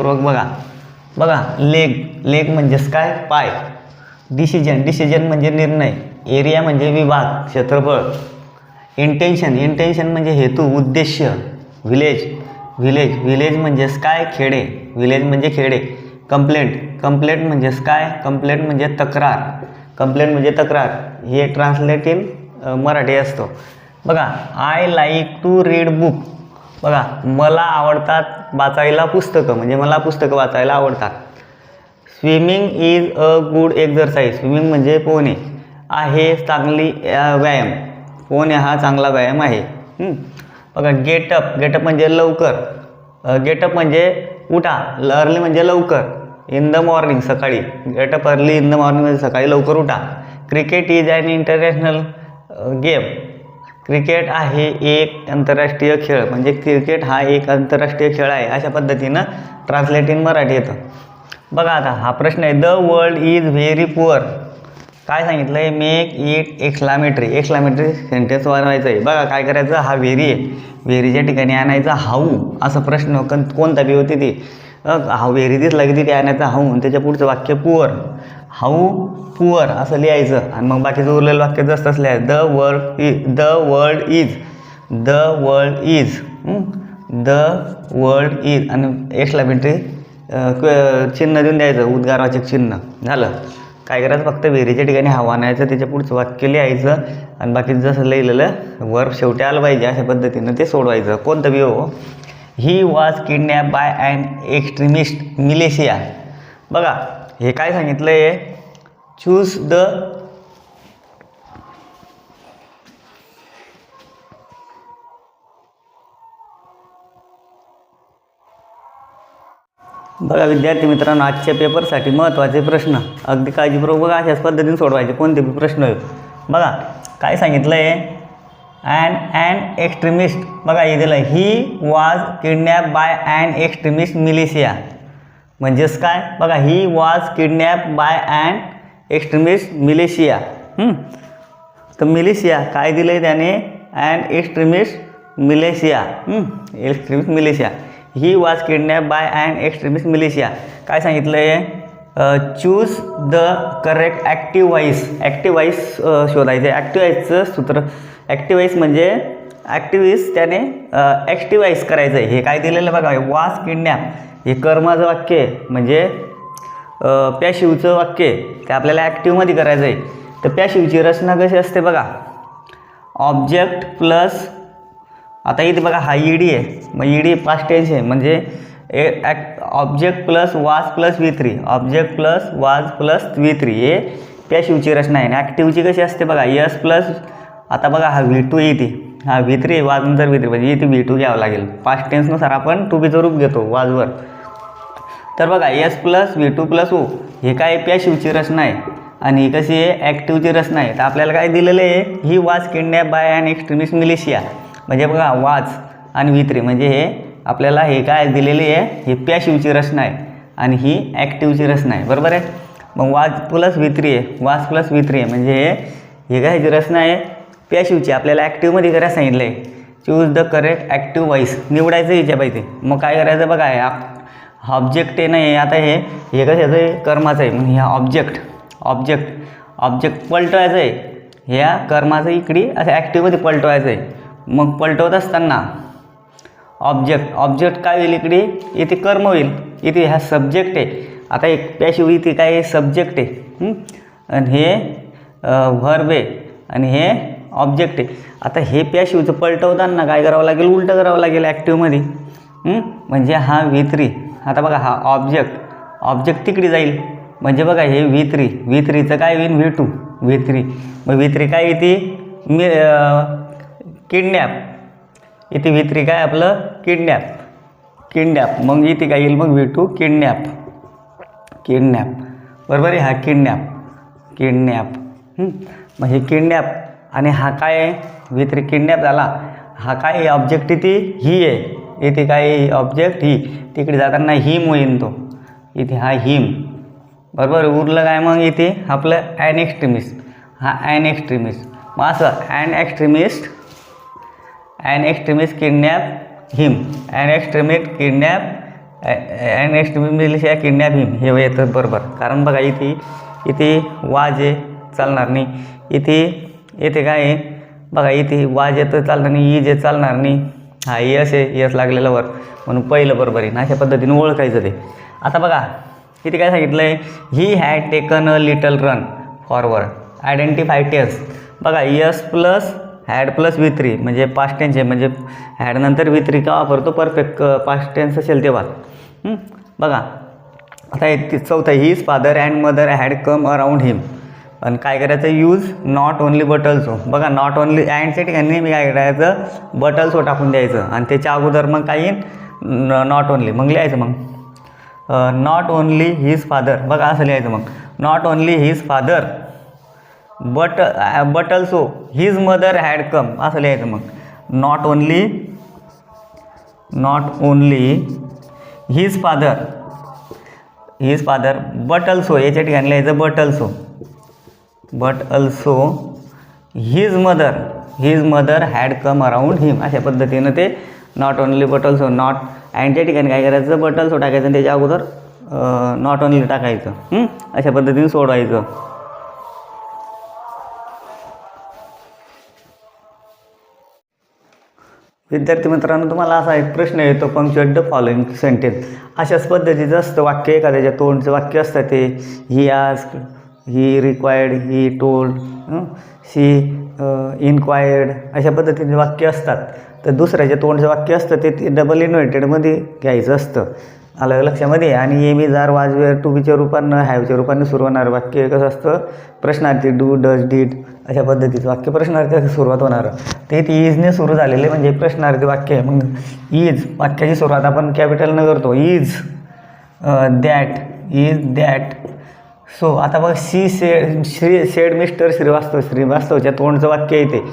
काळजीपूर्वक बघा. बघा लेग म्हणजेच काय, पाय. डिसिजन म्हणजे निर्णय. एरिया म्हणजे विभाग, क्षेत्रफळ. इंटेन्शन म्हणजे हेतू, उद्देश्य. विलेज म्हणजेच काय, खेडे. विलेज म्हणजे खेडे. कंप्लेंट म्हणजेच काय, कंप्लेंट म्हणजे तक्रार. हे ट्रान्सलेट इन मराठी असतो. बघा I like to read book. बघा मला आवडतात वाचायला पुस्तकं, म्हणजे मला पुस्तकं वाचायला आवडतात. Swimming is a good exercise. Swimming म्हणजे पोहणे आहे चांगली व्यायाम. पोहणे हा चांगला व्यायाम आहे. बघा गेटअप म्हणजे लवकर. गेटअप म्हणजे उठा. अर्ली म्हणजे लवकर. इन द मॉर्निंग सकाळी. Get up early in the morning म्हणजे सकाळी लवकर उठा. Cricket is an international game. Cricket आहे एक आंतरराष्ट्रीय खेळ, म्हणजे क्रिकेट हा एक आंतरराष्ट्रीय खेळ आहे. अशा पद्धतीनं ट्रान्सलेट इन मराठी येतं. बघा आता हा प्रश्न आहे, the world is very poor. काय सांगितलं आहे, मेक इट एक्सक्लामेटरी सेंटेन्स बनवायचं आहे. बघा काय करायचं, हा व्हेरी आहे, व्हेरीच्या ठिकाणी आणायचा हाऊ. असं प्रश्न कोणता बी होती ती, हा व्हेरी दिसला की तिथे आणायचा हाऊ, आणि त्याच्या पुढचं वाक्य पुअर. हाऊ पुअर असं लिहायचं, आणि मग बाकीचं उरलेलं वाक्य जसंच लिहायचं. द वर्ल्ड इज आणि एक्सक्लामेटरी चिन्ह देऊन द्यायचं, उद्गारवाचक चिन्ह. झालं. काय करायचं, फक्त व्हेरीच्या ठिकाणी हवा आणायचं, त्याच्या पुढचं वाक्य लिहायचं, आणि बाकीचं जसं लिहिलेलं वर्ब शेवटी आलं पाहिजे अशा पद्धतीनं ते सोडवायचं. कोणतं बी हो. He was kidnap by an extremist militia. बघा हे काय सांगितलं आहे, चूज द बघा विद्यार्थी मित्रांनो, आजच्या पेपरसाठी महत्त्वाचे प्रश्न अगदी काळजीपूर्वक बघा, अशाच पद्धतीने सोडवायचे कोणते बी प्रश्न आहेत. बघा काय सांगितलं आहे, ॲन एक्स्ट्रीमिस्ट. बघा हे दिलं, he was kidnap by an extremist militia. म्हणजेच काय, बघा he was kidnap by an extremist militia. तर मिलिशिया काय दिलं आहे त्याने, an extremist militia. He was kidnap by an extremist militia. काय सांगितलं आहे, choose the correct active voice शोधायचं आहे. ॲक्टिव्ह व्हॉइसचं सूत्र, ॲक्टिव्ह व्हॉइस म्हणजे ॲक्टिव्हिस्ट त्याने ॲक्टिव्हाइज करायचं आहे. हे काय दिलेलं बघा, वॉज किडनॅप हे कर्माचं वाक्य आहे, म्हणजे पॅशिवचं वाक्य आहे, ते आपल्याला ॲक्टिव्हमध्ये करायचं आहे. तर पॅशिवची रचना कशी असते बघा, ऑब्जेक्ट प्लस, आता इथे बघा हा ईडी आहे, मग ईडी पास्ट टेन्स आहे, म्हणजे ऑब्जेक्ट प्लस वाज प्लस V3. ऑब्जेक्ट प्लस वाज प्लस V3 हे पॅशिवची रचना आहे. ॲक्टिव्हची कशी असते बघा, यस प्लस, आता बघा हा V2 येते, हा V3 वाजनंतर V3, म्हणजे इथे V2 घ्यावं लागेल. पास्ट टेन्सनुसार आपण टू बीचं रूप घेतो वाजवर. तर बघा S plus V2 plus O हे काय पॅशिवची रचना आहे, आणि ही कशी आहे ॲक्टिव्हची रचना आहे. तर आपल्याला काय दिलेलं आहे, he was kidnap by an extremist militia. म्हणजे बघा वाज आणि V3 म्हणजे हे आपल्याला हे काय दिलेली आहे, हे पॅशिवची रचना आहे, आणि ही ॲक्टिव्हची रचना आहे. बरोबर आहे. मग वाज प्लस V3 आहे, वाज प्लस V3 आहे, म्हणजे हे काय ह्याची रचना आहे पॅशिवची. आपल्याला ॲक्टिव्हमध्ये करायला सांगितलं आहे. Choose the correct active voice निवडायचं हिच्या पाहिजे. मग काय करायचं बघा, हा ऑब्जेक्ट आहे नाही, आता हे कशाचं आहे, कर्माचं आहे. मग ह्या ऑब्जेक्ट पलटवायचं आहे, ह्या कर्माचं इकडे असं ॲक्टिव्हमध्ये पलटवायचं आहे. मग पलटवत असताना ऑब्जेक्ट काय होईल, इकडे इथे कर्म होईल, इथे हा सब्जेक्ट आहे. आता एक पॅशिव इथे काय आहे, सब्जेक्ट आहे, आणि हे व्हर्ब आहे, आणि हे ऑब्जेक्ट आहे. आता हे पॅशिवचं पलटवताना काय करावं लागेल, उलटं करावं लागेल ॲक्टिव्हमध्ये. म्हणजे हा V3, आता बघा हा ऑब्जेक्ट तिकडे जाईल, म्हणजे बघा हे V3चं काय होईल V3. मग V3 काय येते, किडनॅप. इथे V3 काय आपलं किडनॅप. मग इथे काय येईल, मग V2 किडनॅप. बरोबर आहे, हा किडनॅप. मग हे किडनॅप, आणि हा काय आहे V3 किडनॅप झाला. हा काय आहे ऑब्जेक्ट, इथे ही आहे, इथे काय आहे ऑब्जेक्ट ही, तिकडे जाताना हिम होईल तो, इथे हा हिम. बरोबर. उरलं काय मग इथे आपलं ॲन एक्स्ट्रीमिस्ट. हा ॲन एक्स्ट्रीमिस्ट. मग असं an extremist kidnap him, an extremist kidnap and extremist militia kidnap him हे येतं बरोबर. कारण बघा इथे वाज आहे चालणार नाही, इथे काय आहे बघा, इथे वाज येतं चालणार नाही, जे चालणार नाही, हा यस आहे, यस लागलेलं वर, म्हणून पहिलं बरोबर आहे. अशा पद्धतीने ओळखायचं ते. आता बघा इथे काय सांगितलं आहे, he had taken a little run forward, identify tense. बघा S plus had plus V3 म्हणजे पास्ट टेन्स आहे, म्हणजे हॅडनंतर V3 का वापरतो, परफेक्ट पास्ट टेन्स असेल तेव्हा. बघा आता हे चौथा, his father and mother had come around him. आणि काय करायचं, use not only but also. बघा नॉट ओनली अँडच्या ठिकाणी मी काय करायचं, बट ऑल्सो टाकून द्यायचं आणि त्याच्या अगोदर मग काही नॉट ओनली मग लिहायचं. मग नॉट ओनली हिज फादर, बघा असं लिहायचं. मग not only his father but also his mother had come असं लिहायचं. मग not only his father but also, याच्या ठिकाणी लिहायचं but also his mother had come around him. अशा पद्धतीनं ते not only but also, not अँडच्या ठिकाणी काय करायचं, बट ऑल्सो टाकायचं आणि त्याच्या अगोदर नॉट ओनली टाकायचं. अशा पद्धतीने सोडवायचं. विद्यार्थी मित्रांनो, तुम्हाला असा एक प्रश्न येतो, पंक्च्युएट द फॉलोइंग सेंटेन्स. अशाच पद्धतीचं असतं वाक्य, एखाद्याच्या तोंडचं वाक्य असतं ते. He asked, he required, he told, she enquired, अशा पद्धतीचे वाक्य असतात. तर दुसऱ्याच्या तोंडचं वाक्य असतं ते डबल इन्व्हर्टेडमध्ये घ्यायचं असतं, अलग लक्षामध्ये. आणि M is are was were to बीच्या रूपानं, हॅवच्या रूपानं सुरू होणारं वाक्य कसं असतं, प्रश्नार्थी डू डज डीड अशा पद्धतीचं वाक्य प्रश्नार्थी सुरुवात होणार. ते इजने सुरू झालेले म्हणजे प्रश्नार्थी वाक्य आहे. मग इज वाक्याची सुरुवात आपण कॅपिटलनं करतो, इज दॅट सो. आता बघ सी शेड मिस्टर श्रीवास्तवच्या तोंडचं वाक्य येते,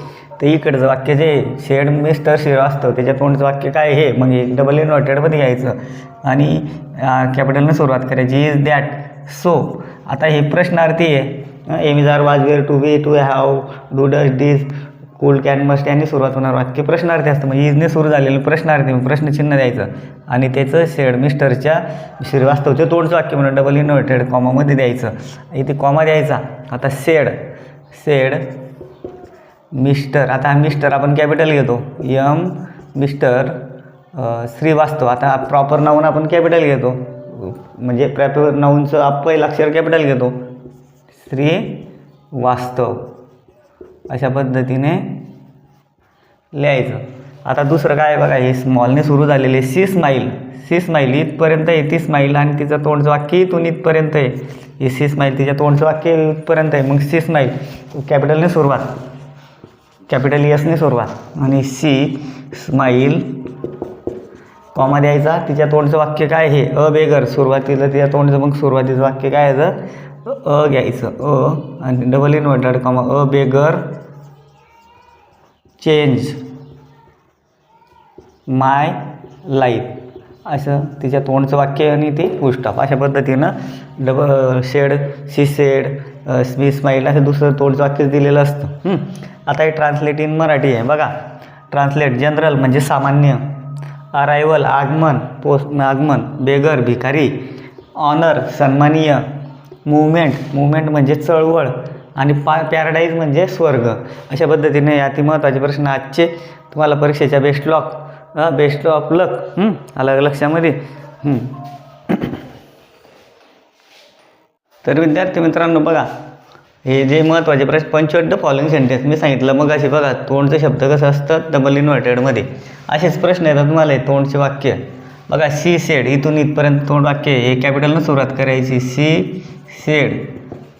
ते इकडचं वाक्य जे शेड मिस्टर श्रीवास्तव त्याच्या तोंडचं वाक्य काय हे, मग एक डबल इन्व्हर्टेडमध्ये घ्यायचं आणि कॅपिटलनं सुरुवात करायची, इज दॅट सो. आता हे प्रश्नार्थी आहे, am is are was were to be to have do does did could can must यांनी सुरुवात होणार वाक्य प्रश्नार्थी असतं. मग इजने सुरू झालेलं प्रश्नार्थी प्रश्नचिन्ह द्यायचं आणि त्याचं शेड मिस्टरच्या श्रीवास्तवचं तोंडचं वाक्य म्हणून डबल इन्व्हर्टेड कॉमामध्ये द्यायचं, इथे कॉमा द्यायचा. आता शेड मिस्टर, आता मिस्टर आपण कॅपिटल घेतो, यम मिस्टर श्रीवास्तव. आता प्रॉपर नाऊन आपण कॅपिटल घेतो, म्हणजे प्रॉपर नाऊनचं पहिलं अक्षर कॅपिटल घेतो, श्रीवास्तव. अशा पद्धतीने लिहायचं. आता दुसरं काय बघा, हे स्मॉलने सुरू झालेले सी स्माईल इथपर्यंत आहे, ती स्माईल आणि तिचं तोंडचं वाक्य इथून इथपर्यंत आहे. हे सी स्माईल तिच्या तोंडचं वाक्य इथपर्यंत आहे. मग सी स्माईल कॅपिटलने सुरुवात, कॅपिटल यसने सुरुवात आणि सी स्माईल कॉमा द्यायचा. तिच्या तोंडचं वाक्य काय हे, अ बेगर, सुरुवातीला तिच्या तोंडचं मग सुरुवातीचं वाक्य काय यायचं, अ घ्यायचं आणि डबल इन्व्हर्टेड कॉमा, अ बेगर चेंज माय लाईफ, असं तिच्या तोंडचं वाक्य आणि ते फुल स्टॉप. अशा पद्धतीनं शी शेड मी स्माईल असं दुसरं तोंडचं वाक्य दिलेलं असतं. आता हे ट्रान्सलेट इन मराठी आहे बघा. ट्रान्सलेट जनरल म्हणजे सामान्य, अरायवल आगमन, आगमन, बेगर भिकारी, ऑनर सन्मानीय, मुवमेंट म्हणजे चळवळ आणि पॅराडाईज म्हणजे स्वर्ग. अशा पद्धतीने अति महत्त्वाचे प्रश्न आजचे तुम्हाला परीक्षेच्या बेस्ट ऑफ लक अलग लक्षामध्ये. तर विद्यार्थी मित्रांनो बघा, हे जे महत्त्वाचे प्रश्न पंक्च्युएट द फॉलोइंग सेंटेन्स मी सांगितलं मग असे बघा, तोंडचे शब्द कसं असतं डबल इन्व्हर्टेडमध्ये. असेच प्रश्न येतात तुम्हाला तोंडचे वाक्य बघा. सी शेड इथून इथपर्यंत तोंड वाक्य हे कॅपिटलनं सुरुवात करायची, सी शेड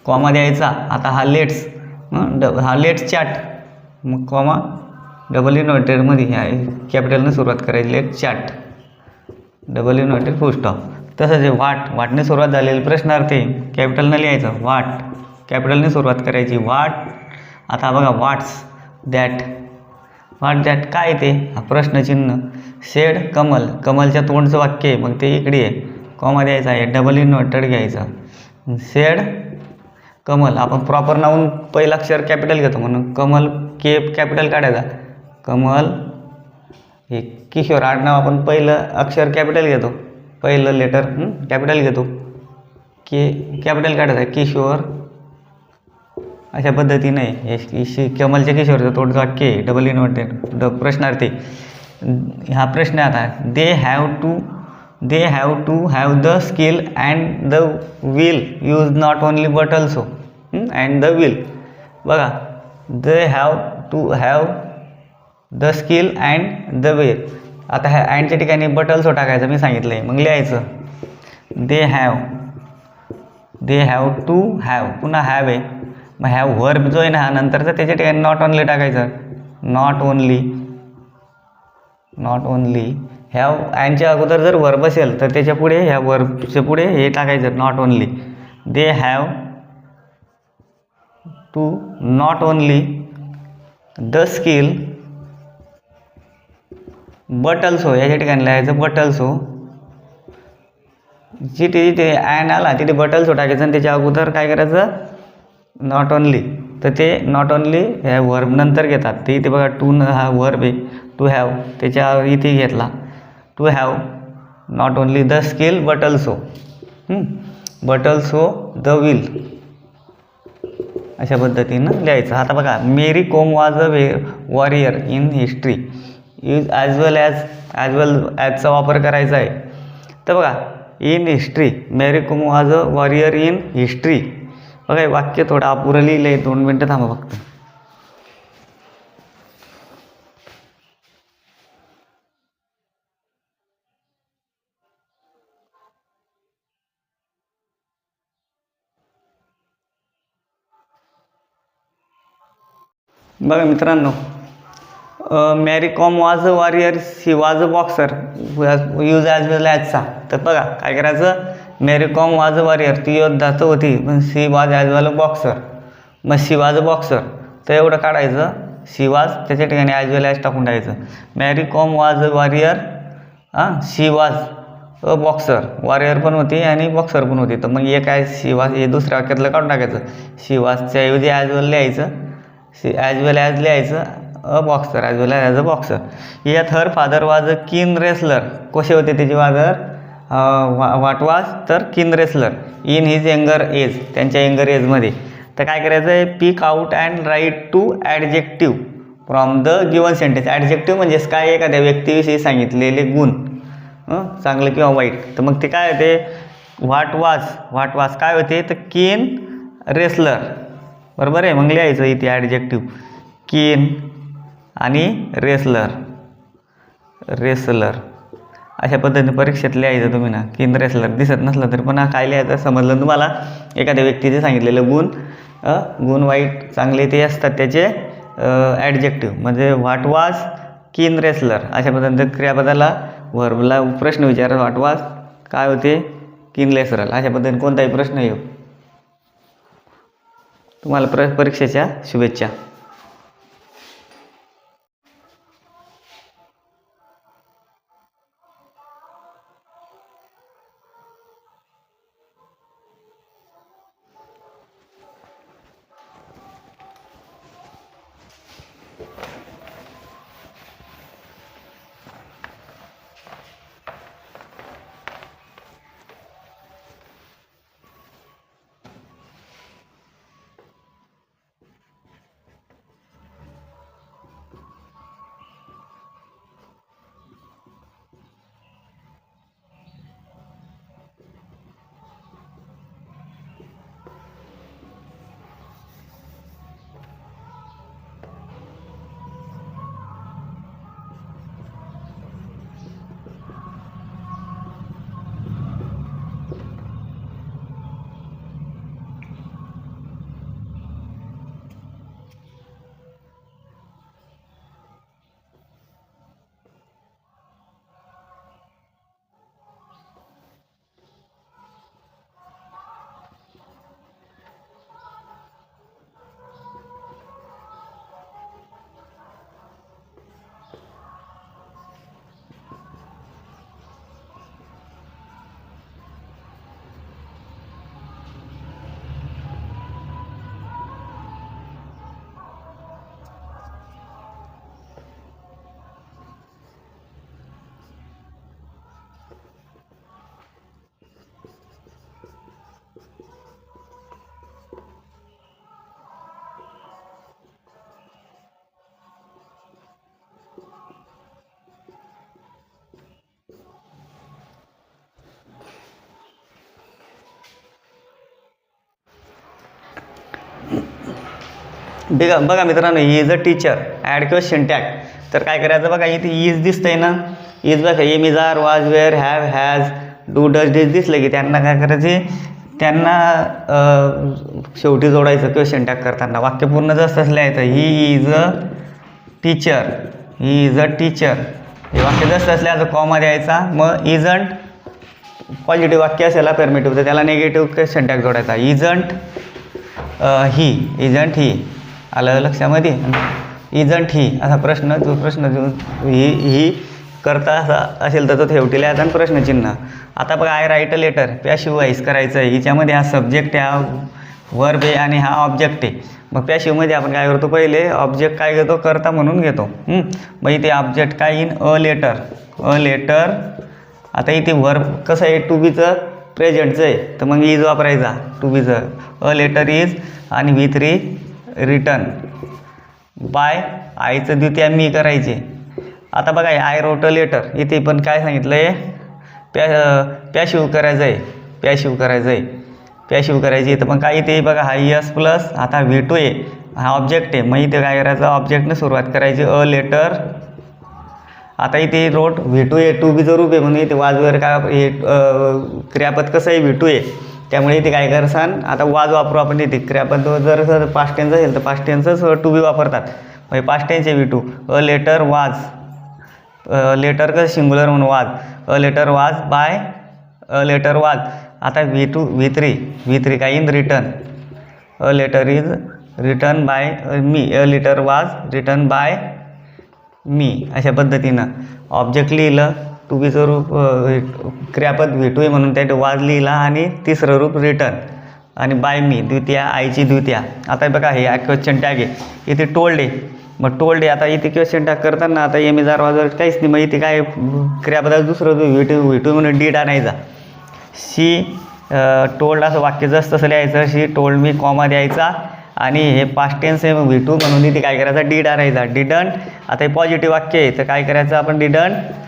कॉमा द्यायचा. आता हा लेट्स चॅट, मग कॉमा डबल इन्व्हर्टेडमध्ये कॅपिटलनं सुरुवात करायची, let's chat double inverted full stop. तसंच आहे वाटने सुरुवात झालेली प्रश्नार्थी कॅपिटलनं लिहायचं, वाट कॅपिटलने सुरुवात करायची, वाट. आता बघा व्हॉट्स दॅट काय ते हा प्रश्नचिन्ह. शेड कमलच्या तोंडचं वाक्य आहे, मग ते इकडे आहे, कॉमा द्यायचा आहे, डबल इन्व्हर्टेड घ्यायचा. शेड कमल, आपण प्रॉपर नाऊन पहिलं अक्षर कॅपिटल घेतो म्हणून कमल कॅपिटल काढायचा, कमल. हे किशोर आडनाव आपण पहिलं अक्षर कॅपिटल घेतो, पहिलं लेटर कॅपिटल घेतो, के कॅपिटल काढायचं आहे, किशोर. अशा पद्धतीने हे कमलच्या किशोरचं तोडचं वाक्य आहे, डबल इन्व्हर्टेड प्रश्नार्थी. हा प्रश्न आता, they have to have the skill and the will use not only but also and the will. बघा, they have to have the skill and the will. आता ह्या अँडच्या ठिकाणी बट ऑल्सो टाकायचं मी सांगितलं आहे. मग लिहायचं दे हॅव टू हॅव, पुन्हा हॅव आहे. मग हॅव व्हर्ब जो आहे ना हा नंतरचा, त्याच्या ठिकाणी नॉट ओनली टाकायचं. नॉट ओनली हॅव अँडच्या अगोदर जर वर्ब असेल तर त्याच्या पुढे, ह्या वर्बच्या पुढे हे टाकायचं not only. They have to not only the skill but also, याच्या ठिकाणी लिहायचं बट ऑल्सो. जिथे अँड आला तिथे बट ऑल्सो टाकायचं आणि त्याच्या अगोदर काय करायचं नॉट ओनली. तर ते नॉट ओनली ह्या वर्ब नंतर घेतात. ते इथे बघा टू हा वर्ब आहे, टू हॅव त्याच्या इथे घेतला. To have not only the skill but also the will, अशा पद्धतीनं लिहायचं. आता बघा, Mary Kom was a warrior in history use as well ॲजचा वापर करायचा आहे. तर बघा, in history Mary Kom was a warrior in history. बघा, हे वाक्य थोडं अपुरं लिहिलं आहे, 2 मिनटं थांबा फक्त. बघा मित्रांनो, Mary Kom was a warrior, she was a boxer use as well ॲजचा. तर बघा काय करायचं, मॅरी कॉम वॉज अ वॉरियर, ती योद्धा तर होती, पण she was as well a boxer. मग शी वॉज अ बॉक्सर, तर एवढं काढायचं. शी वॉज त्याच्या ठिकाणी ॲज वेल ॲज टाकून टाकायचं. मॅरी Kom was a warrior, she was a boxer, warrior पण होती आणि बॉक्सर पण होती. तर मग एक आहे शी वॉज, हे दुसऱ्या वाक्यातलं काढून टाकायचं. शी वॉजच्या ऐवजी ॲज वेल लिहायचं, ॲज वेल ॲज लिहायचं, a boxer as well as a boxer. यात हर फादर वॉज अ किन रेसलर. कसे होते त्याचे फादर, व्हॉट वॉज, तर keen wrestler in his younger age, त्यांच्या यंगर एजमध्ये. तर काय करायचं आहे, pick out and write two adjective from the given sentence. Adjective म्हणजेच काय, एखाद्या व्यक्तीविषयी सांगितलेले गुण, चांगलं किंवा वाईट. तर मग ते काय होते, व्हॉट वॉज काय होते, तर किन रेसलर, बरोबर आहे. मग लिहायचं इथे ॲडजेक्टिव्ह किन आणि रेसलर अशा पद्धतीने परीक्षेत लिहायचं तुम्ही ना. किन रेसलर दिसत नसलं तरी पण काय लिहायचं समजलं तुम्हाला, एखाद्या व्यक्तीचे सांगितलेलं गुण वाईट चांगले ते असतात त्याचे ॲडजेक्टिव्ह. म्हणजे व्हॉट वॉज किन रेसलर, अशा पद्धतीने क्रियापदाला व्हर्बला प्रश्न विचारा, व्हॉट वॉज काय होते, किन रेसलर, अशा पद्धतीने कोणताही प्रश्न येऊ. तुम्हाला परीक्षेच्या शुभेच्छा. बघा मित्रांनो, he is a teacher, add question tag. तर काय करायचं बघा, इथे इज दिसतंय ना, इज बघा, am is are was were have has do does did दिसलं की त्यांना काय करायचे, त्यांना शेवटी जोडायचं क्वेश्चन टॅग करताना. वाक्य पूर्ण जसं लिहायचं, ही is a teacher, he is a teacher. हे वाक्य जसं असल्याचं कॉमा द्यायचा. मग इजंट पॉझिटिव्ह वाक्य असेल अफर्मेटिव्ह तर त्याला निगेटिव्ह क्वेश्चन टॅग जोडायचा. Isn't he, isn't he. आलं लक्षामध्ये? इजंट ही असा प्रश्न जो ही करता असा असेल तर तो शेवटी लिहायचा आणि प्रश्नचिन्ह. आता बघा, I write a letter, passive voice करायचं आहे. हिच्यामध्ये हा सब्जेक्ट आहे, हा वर्ब आहे आणि हा ऑब्जेक्ट आहे. मग पॅशिव्हमध्ये आपण काय करतो, पहिले ऑब्जेक्ट काय घेतो, करता म्हणून घेतो. मग इथे ऑब्जेक्ट काय in a letter, a letter. आता इथे वर्ब कसं आहे, टू बीचं प्रेझेंटचं आहे तर मग इज वापरायचा, टू बीचं. अ लेटर इज आणि V3 रिटर्न बाय, आयचं द्वितीय मी करायचे. आता बघा, आय रोट अ लेटर, इथे पण काय सांगितलं आहे, पॅशिव्ह करायचं आहे, पॅशिव्ह करायचं आहे, पॅशिव्ह करायची. तर मग काय इथे बघा, हा यस प्लस आता V2 आहे, हा ऑब्जेक्ट आहे. मग इथे काय करायचं, ऑब्जेक्टनं सुरुवात करायची, अ लेटर. आता इथे रोट V2 आहे, टू बीचं रूप आहे म्हणून इथे वाजवर काय हे क्रियापद कसं आहे, V2 आहे. त्यामुळे इथे काय करसान, आता वाज वापरू आपण. इथे क्रियापद जर पास्ट टेन्स असेल तर पास्ट टेन्सच टू बी वापरतात. म्हणजे पास्ट टेन्स आहे V2. A letter was, letter कसं सिंग्युलर म्हणून was, a letter was by, a letter was. आता V3 काय in return, a letter is return by me, a letter was return by me. अशा पद्धतीनं object लिहिलं, to बीचं रूप क्रियापद V2 आहे म्हणून त्या वाज लिहिला आणि तिसरं रूप रिटर्न आणि बाय मी द्वितीया, आयची द्वितीया. आता बघा, हे क्वेश्चन टॅग आहे, इथे टोल्ड आहे. मग टोल्ड आहे, आता इथे क्वेश्चन टॅग करताना आता एम इज आर वाजवर काहीच नाही. मग इथे काय क्रियापदाचं दुसरं V2 म्हणून डीड आणायचा. शी टोल्ड असं वाक्य जसं तसं लिहायचं, शी टोल्ड मी कॉमा द्यायचा आणि हे पास्ट टेन्स आहे V2 म्हणून इथे काय करायचा, डीड आणायचा. डिडंट, आता हे पॉझिटिव्ह वाक्य आहे तर काय करायचं आपण, डिडंट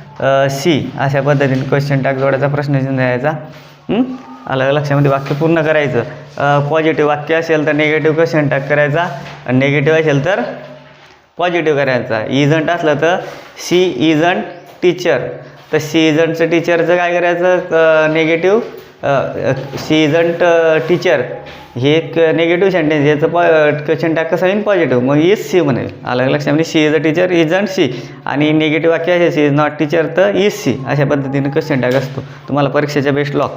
सी. अशा पद्धतीने क्वेश्चन टॅग जोडायचा, प्रश्नचिन्ह द्यायचा. आलं लक्षामध्ये? वाक्य पूर्ण करायचं. पॉझिटिव्ह वाक्य असेल तर निगेटिव्ह क्वेश्चन टॅग करायचा आणि निगेटिव्ह असेल तर पॉझिटिव्ह करायचा. इजंट असलं तर शी इजंट टीचर, तर शी इजंटचं टीचरचं काय करायचं, निगेटिव्ह. शी इजंट टीचर हे एक निगेटिव्ह सेंटेन्स, याचं क्वेश्चन टॅग कसं येईल, पॉझिटिव्ह. मग इज सी म्हणे. आलं लक्षामध्ये? She is a teacher, isn't she. आणि निगेटिव्ह वाक्य असे, शी इज नॉट टीचर तर इज सी. अशा पद्धतीने क्वेश्चन टॅग असतो. तुम्हाला परीक्षेच्या बेस्ट लॉक.